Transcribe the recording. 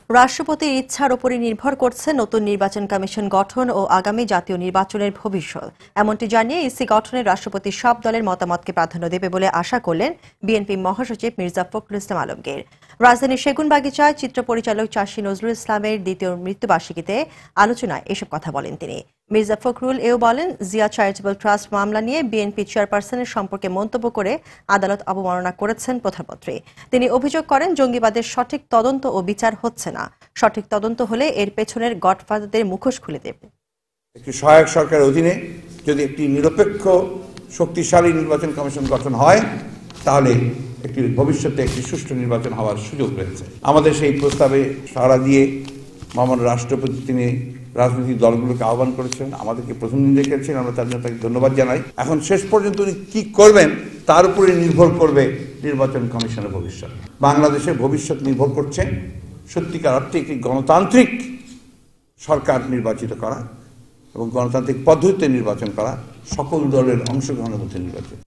রাষ্ট্রপতির ইচ্ছার উপরই নির্ভর করছে নতুন নির্বাচন কমিশন গঠন ও আগামী জাতীয় নির্বাচনের ভবিষ্যৎ। এমনটি জানিয়ে ইসি গঠনে রাষ্ট্রপতি সব দলের মতামতকে প্রাধান্য দেবে বলে আশা করলেন বিএনপি মহাসচিব মির্জা ফখরুল ইসলাম আলমগীর। রাজধানীর সেগুনবাগিচায় চিত্র পরিচালক চাষী নজরুল ইসলামের দ্বিতীয় মৃত্যুবার্ষিকীতে আলোচনায় এসব কথা বলেন তিনি। মির্জা ফখরুল এও বলেন, জিয়া চ্যারিটেবল ট্রাস্ট মামলা নিয়ে বিএনপি চেয়ারপারসনের সম্পর্কে মন্তব্য করে আদালত অবমাননা করেছেন প্রধানমন্ত্রী। তিনি অভিযোগ করেন, জঙ্গিবাদের সঠিক তদন্ত ও বিচার হচ্ছে না। সঠিক তদন্ত হলে এর পেছনের গডফাদারদের মুখোশ খুলে দেবে। একটি সহায়ক সরকারের অধীনে যদি একটি নিরপেক্ষ শক্তিশালী নির্বাচন কমিশন গঠন হয়, তাহলে একটি ভবিষ্যতে একটি সুষ্ঠু নির্বাচন হওয়ার সুযোগ রয়েছে। আমাদের সেই প্রস্তাবে সাড়া দিয়ে মাননীয় রাষ্ট্রপতি তিনি রাজনৈতিক দলগুলোকে আহ্বান করেছেন, আমাদেরকে প্রথম দিন দেখেছেন, আমরা তার জন্য তাকে ধন্যবাদ জানাই। এখন শেষ পর্যন্ত উনি কি করবেন তার উপরে নির্ভর করবে নির্বাচন কমিশনের ভবিষ্যৎ। বাংলাদেশের ভবিষ্যৎ নির্ভর করছে সত্যিকার অর্থে একটি গণতান্ত্রিক সরকার নির্বাচিত করা এবং গণতান্ত্রিক পদ্ধতিতে নির্বাচন করা, সকল দলের অংশগ্রহণের মধ্যে নির্বাচন।